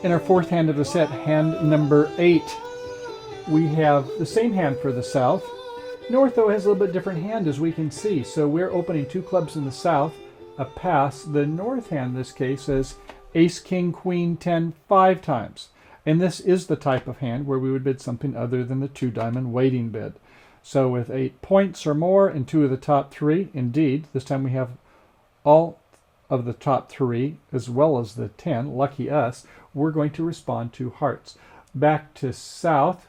In our fourth hand of the set, hand number 8, we have the same hand for the south. North, though, has a little bit different hand, as we can see. So we're opening 2 clubs in the south, a pass. The north hand, in this case, says ace, king, queen, 10, 5 times. And this is the type of hand where we would bid something other than the 2-diamond waiting bid. So with 8 points or more and 2 of the top 3, indeed, this time we have all of the top 3 as well as the 10, lucky us, we're going to respond to hearts. Back to south,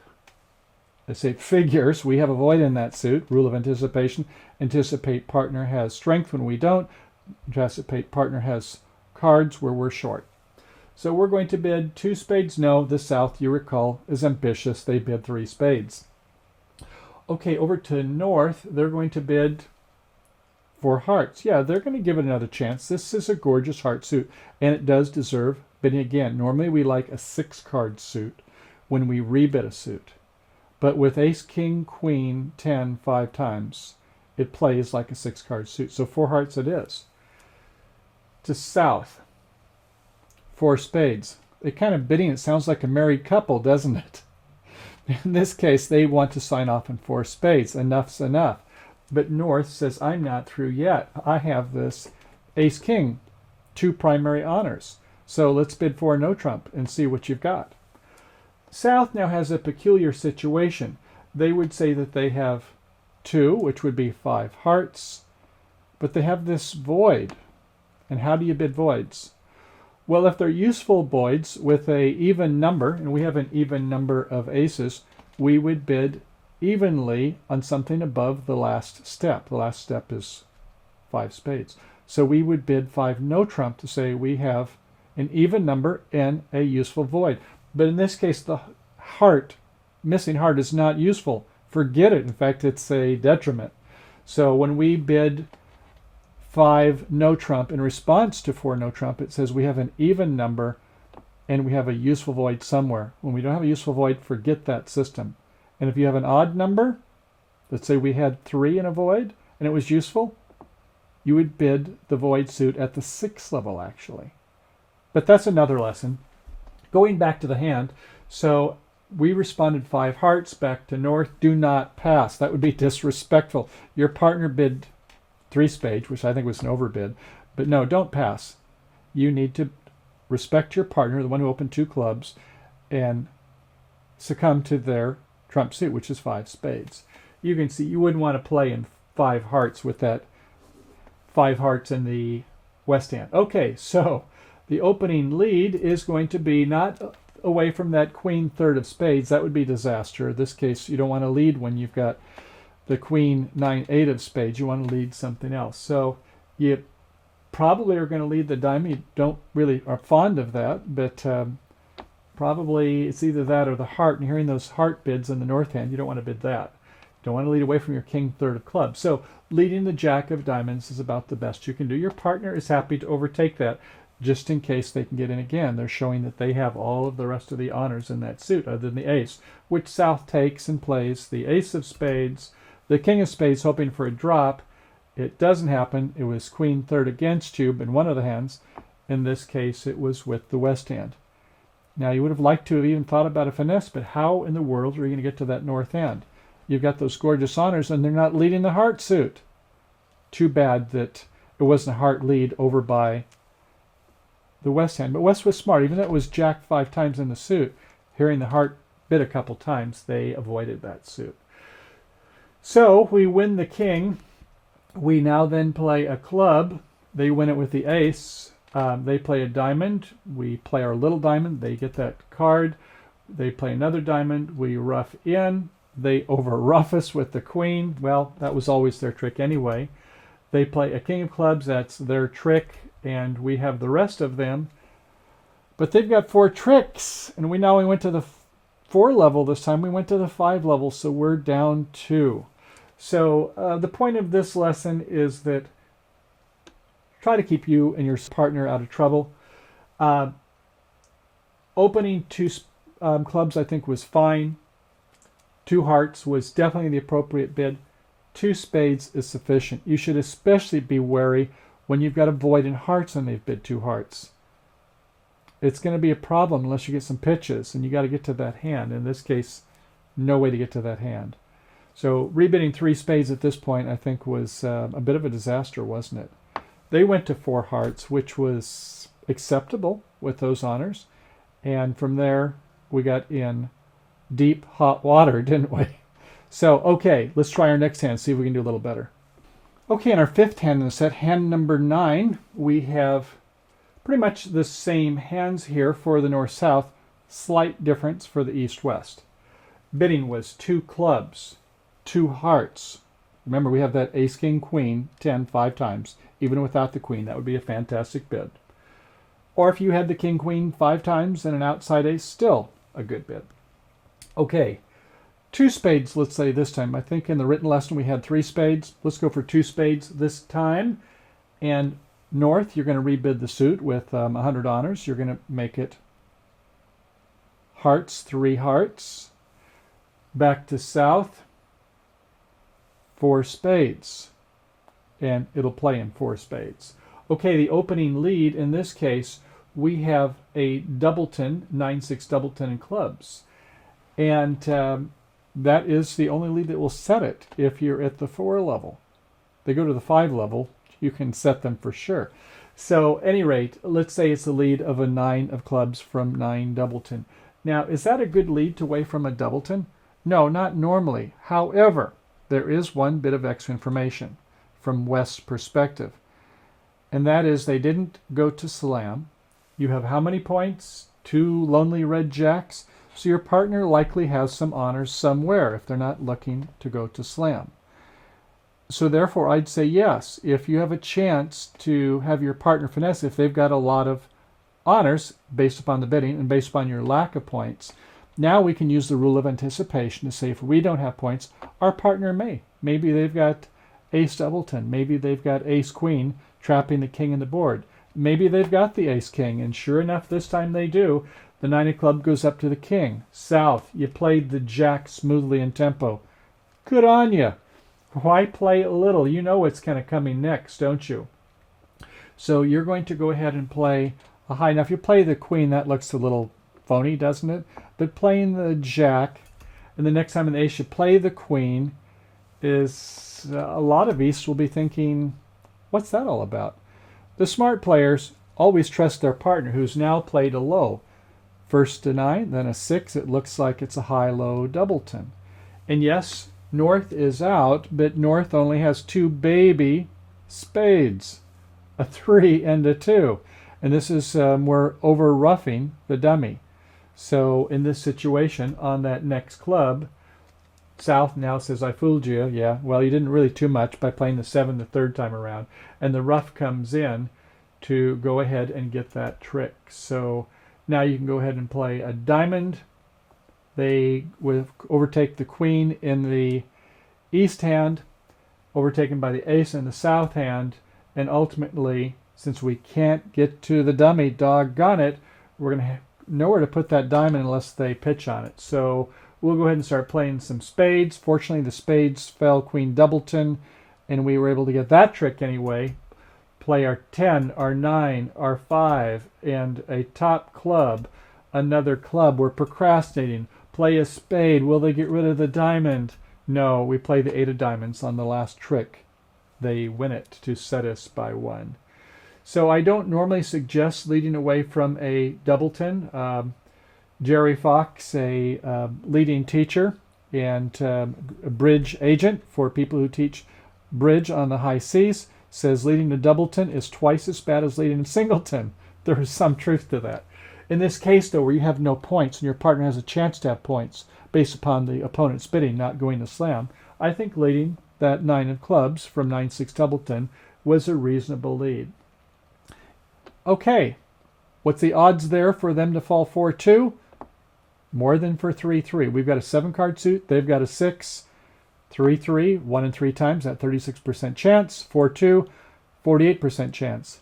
I say figures, we have a void in that suit, rule of anticipation. Anticipate partner has strength when we don't. Anticipate partner has cards where we're short. So we're going to bid 2 spades no. The south, you recall, is ambitious. They bid 3 spades. Okay, over to north, they're going to bid 4 hearts. Yeah, they're going to give it another chance. This is a gorgeous heart suit, and it does deserve bidding again. Normally we like a 6-card suit when we rebid a suit. But with ace, king, queen, 10, 5 times, it plays like a 6-card suit. So 4 hearts it is. To south, 4 spades. They kind of bidding, it sounds like a married couple, doesn't it? In this case, they want to sign off on 4 spades. Enough's enough. But north says, I'm not through yet. I have this ace, king, 2 primary honors. So let's bid 4 no trump and see what you've got. South now has a peculiar situation. They would say that they have 2, which would be 5 hearts, but they have this void. And how do you bid voids? Well, if they're useful voids with a even number, and we have an even number of aces, we would bid evenly on something above the last step. The last step is 5 spades. So we would bid 5 no trump to say we have an even number and a useful void. But in this case, the heart, missing heart, is not useful. Forget it. In fact, it's a detriment. So when we bid 5 no trump in response to 4 no trump, it says we have an even number and we have a useful void somewhere. When we don't have a useful void, forget that system. And if you have an odd number, let's say we had 3 in a void and it was useful, you would bid the void suit at the 6th level, actually. But that's another lesson. Going back to the hand, so we responded 5 hearts back to north. Do not pass. That would be disrespectful. Your partner bid 3 spades, which I think was an overbid. But no, don't pass. You need to respect your partner, the one who opened 2 clubs, and succumb to their trump suit, which is 5 spades. You can see you wouldn't want to play in 5 hearts with that 5 hearts in the west hand. Okay, so the opening lead is going to be not away from that queen 3rd of spades. That would be disaster. In this case, you don't want to lead when you've got the queen 9-8 of spades. You want to lead something else. So you probably are going to lead the diamond. You don't really are fond of that, but probably it's either that or the heart. And hearing those heart bids in the north hand, you don't want to bid that. You don't want to lead away from your king 3rd of clubs. So leading the jack of diamonds is about the best you can do. Your partner is happy to overtake that, just in case they can get in again. They're showing that they have all of the rest of the honors in that suit other than the ace, which south takes and plays the ace of spades, the king of spades, hoping for a drop. It doesn't happen. It was queen 3rd against you in one of the hands. In this case, it was with the west hand. Now, you would have liked to have even thought about a finesse, but how in the world are you going to get to that north hand? You've got those gorgeous honors, and they're not leading the heart suit. Too bad that it wasn't a heart lead over by the west hand. But west was smart. Even though it was jack 5 times in the suit, hearing the heart bid a couple times, they avoided that suit. So we win the king. We now then play a club. They win it with the ace. They play a diamond. We play our little diamond. They get that card. They play another diamond. We rough in. They over-rough us with the queen. Well, that was always their trick anyway. They play a king of clubs. That's their trick. And we have the rest of them. But they've got 4 tricks. And we went to the 4 level this time. We went to the 5 level, so we're down 2. So the point of this lesson is that try to keep you and your partner out of trouble. Opening 2 clubs, I think, was fine. 2 hearts was definitely the appropriate bid. 2 spades is sufficient. You should especially be wary when you've got a void in hearts and they've bid 2 hearts. it's going to be a problem unless you get some pitches, and you got to get to that hand. In this case, no way to get to that hand. So rebidding 3 spades at this point, I think, was a bit of a disaster, wasn't it? They went to 4 hearts, which was acceptable with those honors. And from there, we got in deep, hot water, didn't we? So, okay, let's try our next hand, see if we can do a little better. Okay, in our 5th hand in the set, hand number 9, we have pretty much the same hands here for the north-south, slight difference for the east-west. Bidding was 2 clubs, 2 hearts. Remember, we have that ace, king, queen, 10, 5 times. Even without the queen, that would be a fantastic bid. Or if you had the king, queen 5 times and an outside ace, still a good bid. Okay, 2 spades, let's say this time. I think in the written lesson we had 3 spades. Let's go for 2 spades this time. And north, you're going to rebid the suit with 100 honors. You're going to make it hearts, 3 hearts. Back to south, 4 spades. And it'll play in 4 spades. Okay, the opening lead in this case, we have a doubleton, 9-6 doubleton in clubs. And that is the only lead that will set it if you're at the 4 level. They go to the 5 level, you can set them for sure. So, at any rate, let's say it's a lead of a 9 of clubs from 9 doubleton. Now, is that a good lead to away from a doubleton? No, not normally. However, there is one bit of extra information from West's perspective. And that is they didn't go to slam. You have how many points? 2 lonely red jacks. So your partner likely has some honors somewhere if they're not looking to go to slam. So therefore, I'd say yes. If you have a chance to have your partner finesse, if they've got a lot of honors based upon the bidding and based upon your lack of points, now we can use the rule of anticipation to say if we don't have points, our partner may. Maybe they've got ace doubleton. Maybe they've got ace queen trapping the king in the board. Maybe they've got the ace king, and sure enough, this time they do. The 9 of club goes up to the king. South, you played the jack smoothly in tempo. Good on you. Why play a little? You know what's kind of coming next, don't you? So you're going to go ahead and play a high. Now, if you play the queen, that looks a little phony, doesn't it? But playing the jack, and the next time in the ace you play the queen, is a lot of East will be thinking, what's that all about? The smart players always trust their partner, who's now played a low. First a 9, then a 6. It looks like it's a high-low doubleton. And yes, north is out, but north only has 2 baby spades, a 3 and a 2. And this is we're over-roughing the dummy. So in this situation, on that next club, South now says, I fooled you. Yeah, well, you didn't really too much by playing the 7 the 3rd time around. And the rough comes in to go ahead and get that trick. So now you can go ahead and play a diamond. They will overtake the queen in the east hand, overtaken by the ace in the south hand. And ultimately, since we can't get to the dummy, doggone it, we're going to have nowhere to put that diamond unless they pitch on it. So we'll go ahead and start playing some spades. Fortunately, the spades fell queen doubleton, and we were able to get that trick anyway. Play our 10, our 9, our 5, and a top club, another club. We're procrastinating. Play a spade. Will they get rid of the diamond? No, we play the 8 of diamonds on the last trick. They win it to set us by 1. So I don't normally suggest leading away from a doubleton. Jerry Fox, a leading teacher and a bridge agent for people who teach bridge on the high seas, says leading to doubleton is twice as bad as leading to singleton. There is some truth to that. In this case, though, where you have no points and your partner has a chance to have points based upon the opponent's bidding, not going to slam, I think leading that 9 of clubs from 9-6 doubleton was a reasonable lead. Okay, what's the odds there for them to fall 4-2? More than for 3-3. We've got a 7-card suit. They've got a 6. 3-3, 1 in 3 times, that 36% chance. 4-2, 48% chance.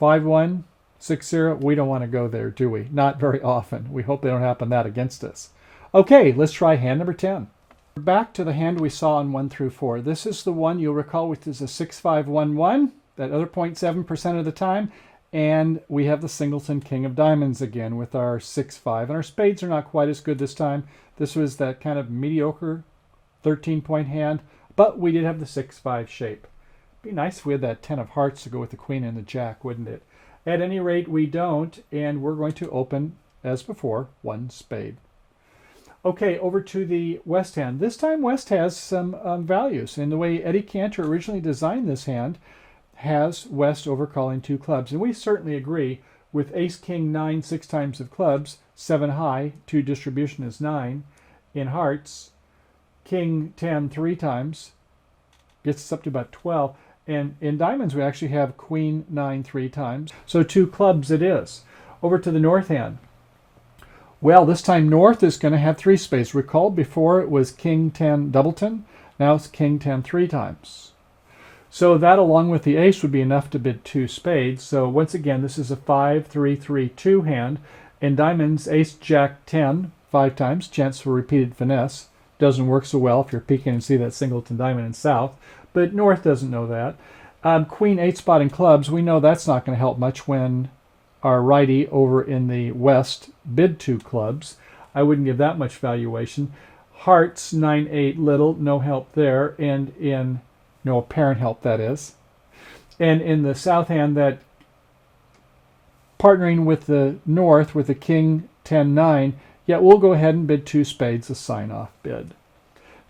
5-1, 6-0, we don't want to go there, do we? Not very often. We hope they don't happen that against us. Okay, let's try hand number 10. Back to the hand we saw on 1 through 4. This is the one you'll recall which is a 6-5-1-1, that other 0.7% of the time. And we have the singleton king of diamonds again with our 6-5. And our spades are not quite as good this time. This was that kind of mediocre 13-point hand, but we did have the 6-5 shape. Be nice if we had that 10 of hearts to go with the queen and the jack, wouldn't it? At any rate, we don't, and we're going to open, as before, one spade. Okay, over to the West hand. This time West has some values. And the way Eddie Cantor originally designed this hand has West overcalling 2 clubs. And we certainly agree with Ace, King, 9, 6 times of clubs, 7 high, 2 distribution is 9. In hearts, King, 10, 3 times, gets us up to about 12. And in diamonds, we actually have Queen, 9, 3 times. So 2 clubs it is. Over to the North hand. Well, this time North is going to have 3 spades. Recall before it was King, 10, doubleton. Now it's King, 10, 3 times. So that along with the ace would be enough to bid 2 spades. So once again, this is a 5, 3, 3, 2 hand. In diamonds, ace, jack, 10, 5 times. Chance for repeated finesse. Doesn't work so well if you're peeking and see that singleton diamond in south. But North doesn't know that. Queen, 8 spot in clubs. We know that's not going to help much when our righty over in the West bid 2 clubs. I wouldn't give that much valuation. Hearts, 9, 8, little. No help there. And in no apparent help, that is. And in the south hand, that partnering with the North with the King, 10, 9, yeah, we'll go ahead and bid 2 spades, a sign-off bid.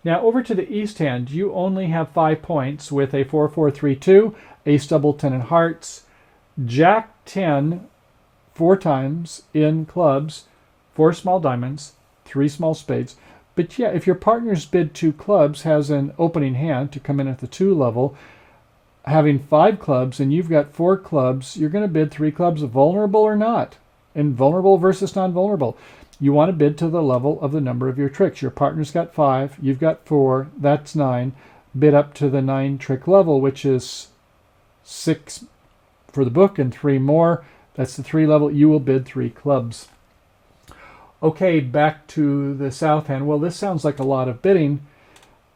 Now over to the East hand, you only have 5 points with a 4, 4, 3, 2, ace, double, 10 in hearts, jack, 10, 4 times in clubs, 4 small diamonds, 3 small spades. But yeah, if your partner's bid 2 clubs has an opening hand to come in at the 2 level, having 5 clubs and you've got 4 clubs, you're going to bid 3 clubs, vulnerable or not. And vulnerable versus non-vulnerable. You want to bid to the level of the number of your tricks. Your partner's got 5, you've got 4, that's 9. Bid up to the 9 trick level, which is 6 for the book and 3 more. That's the 3 level. You will bid 3 clubs. Okay, back to the south hand. Well, this sounds like a lot of bidding.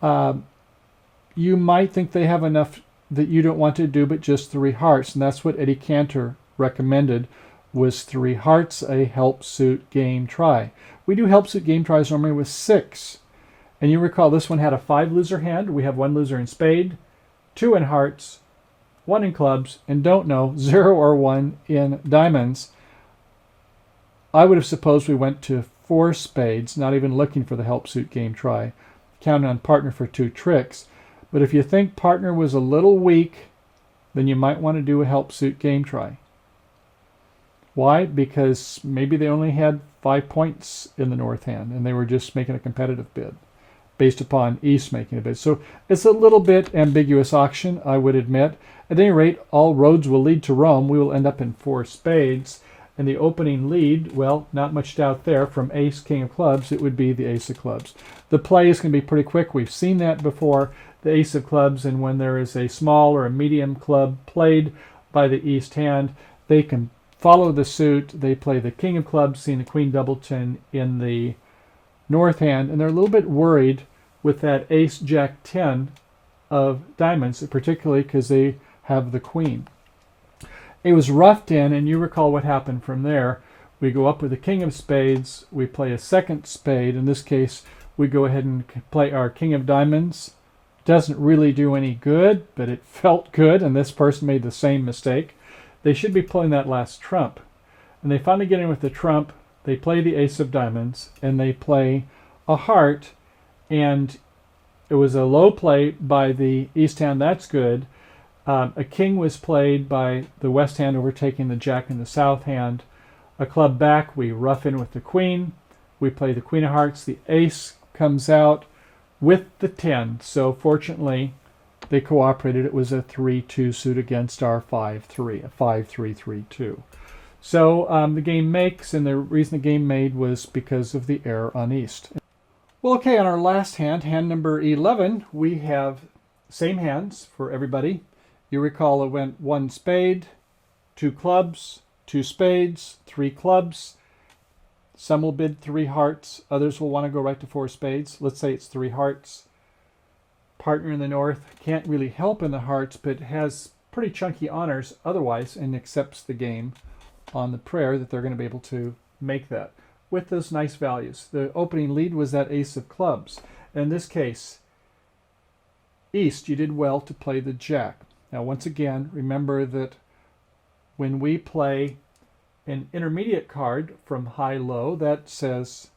You might think they have enough that you don't want to do, but just 3 hearts. And that's what Eddie Cantor recommended, was 3 hearts, a help suit game try. We do help suit game tries normally with 6. And you recall this one had a 5 loser hand. We have 1 loser in spade, 2 in hearts, 1 in clubs, and don't know, 0 or 1 in diamonds. I would have supposed we went to 4 spades, not even looking for the help suit game try, counting on partner for 2 tricks. But if you think partner was a little weak, then you might want to do a help suit game try. Why? Because maybe they only had 5 points in the North hand, and they were just making a competitive bid based upon East making a bid. So it's a little bit ambiguous auction, I would admit. At any rate, all roads will lead to Rome. We will end up in 4 spades. And the opening lead, well, not much doubt there. From ace, king of clubs, it would be the ace of clubs. The play is going to be pretty quick. We've seen that before. The ace of clubs, and when there is a small or a medium club played by the East hand, they can follow the suit. They play the king of clubs, seeing the queen doubleton in the North hand, and they're a little bit worried with that ace, jack, 10 of diamonds, particularly because they have the queen. It was roughed in, and you recall what happened from there. We go up with the king of spades. We play a second spade. In this case, we go ahead and play our king of diamonds. Doesn't really do any good, but it felt good, and this person made the same mistake. They should be playing that last trump. And they finally get in with the trump. They play the ace of diamonds, and they play a heart, and it was a low play by the East hand. That's good. A king was played by the West hand, overtaking the jack in the South hand. A club back, we rough in with the queen. We play the queen of hearts. The ace comes out with the 10. So fortunately, they cooperated. It was a 3-2 suit against our 5-3, a 5-3-3-2. So the game makes, and the reason the game made was because of the error on East. Well, okay, on our last hand, hand number 11, we have same hands for everybody. You recall it went 1 spade, 2 clubs, 2 spades, 3 clubs. Some will bid 3 hearts. Others will want to go right to 4 spades. Let's say it's 3 hearts. Partner in the North can't really help in the hearts, but has pretty chunky honors otherwise and accepts the game on the prayer that they're going to be able to make that with those nice values. The opening lead was that ace of clubs. In this case, East, you did well to play the jack. Now, once again, remember that when we play an intermediate card from high-low, that says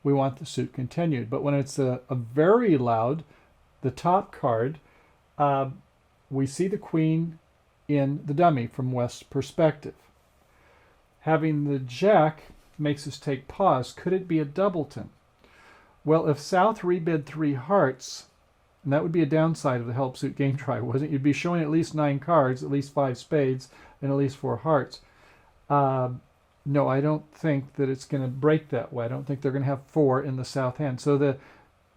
we want the suit continued. But when it's a very loud, the top card, we see the queen in the dummy from West's perspective. Having the jack makes us take pause. Could it be a doubleton? Well, if South rebid 3 hearts, and that would be a downside of the help suit game try, wasn't it? You'd be showing at least 9 cards, at least 5 spades, and at least 4 hearts. No, I don't think that it's going to break that way. I don't think they're going to have 4 in the South hand. So the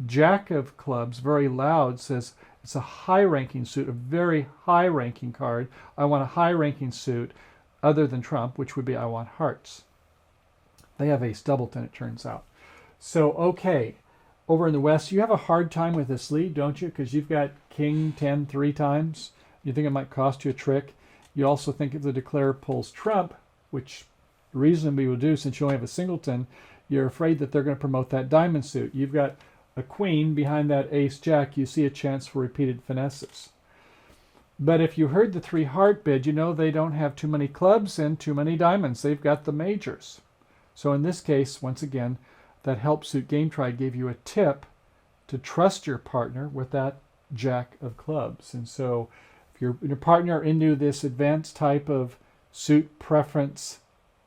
jack of clubs, very loud, says it's a high-ranking suit, a very high-ranking card. I want a high-ranking suit other than trump, which would be I want hearts. They have ace doubleton, it turns out. So, okay, over in the West, you have a hard time with this lead, don't you? Because you've got king 10 3 times. You think it might cost you a trick. You also think if the declare pulls trump, which reasonably will do since you only have a singleton, you're afraid that they're going to promote that diamond suit. You've got a queen behind that ace jack. You see a chance for repeated finesses. But if you heard the 3 heart bid, you know they don't have too many clubs and too many diamonds. They've got the majors. So in this case, once again, that help suit game try gave you a tip to trust your partner with that jack of clubs. And so if your partner are into this advanced type of suit preference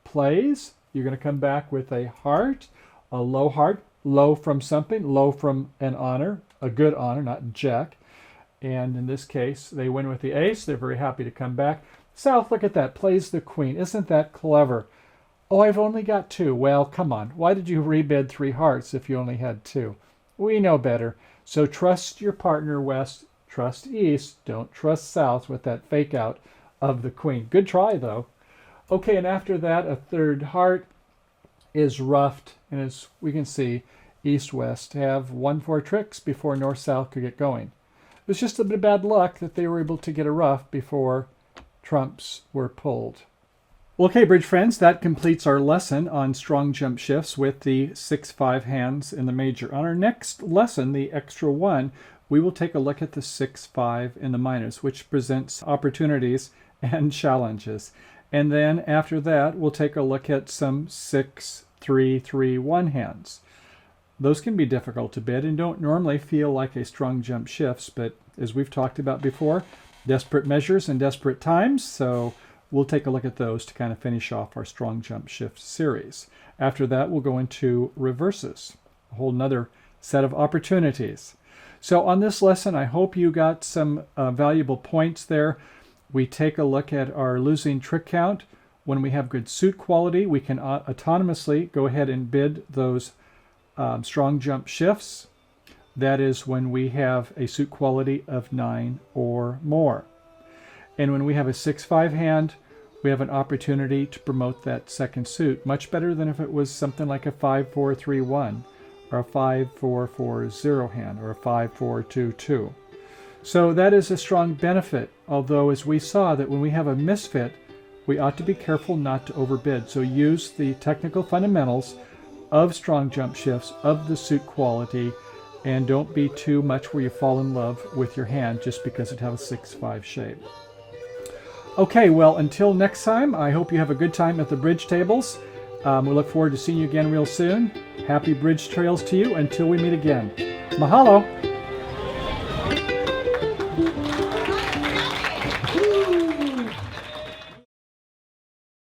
plays, you're going to come back with a heart, a low heart, low from something, low from an honor, a good honor, not jack. And in this case, they win with the ace. They're very happy to come back. South, look at that, plays the queen. Isn't that clever? Oh, I've only got 2. Well, come on. Why did you rebid 3 hearts if you only had 2? We know better. So trust your partner, West. Trust East. Don't trust South with that fake out of the queen. Good try, though. Okay, and after that, a 3rd heart is ruffed. And as we can see, East-West have 1-4 tricks before North-South could get going. It was just a bit of bad luck that they were able to get a ruff before trumps were pulled. Well, okay, bridge friends, that completes our lesson on strong jump shifts with the 6-5 hands in the major. On our next lesson, the extra one, we will take a look at the 6-5 in the minors, which presents opportunities and challenges. And then after that, we'll take a look at some 6-3-3-1 hands. Those can be difficult to bid and don't normally feel like a strong jump shifts, but as we've talked about before, desperate measures and desperate times, so we'll take a look at those to kind of finish off our strong jump shift series. After that, we'll go into reverses, a whole nother set of opportunities. So on this lesson, I hope you got some valuable points there. We take a look at our losing trick count. When we have good suit quality, we can autonomously go ahead and bid those strong jump shifts. That is when we have a suit quality of 9 or more. And when we have a 6-5 hand, we have an opportunity to promote that second suit, much better than if it was something like a 5-4-3-1 or a 5-4-4-0 hand or a 5-4-2-2. So that is a strong benefit, although as we saw that when we have a misfit, we ought to be careful not to overbid. So use the technical fundamentals of strong jump shifts, of the suit quality, and don't be too much where you fall in love with your hand just because it has a 6-5 shape. Okay, well, until next time, I hope you have a good time at the bridge tables. We look forward to seeing you again real soon. Happy bridge trails to you until we meet again. Mahalo!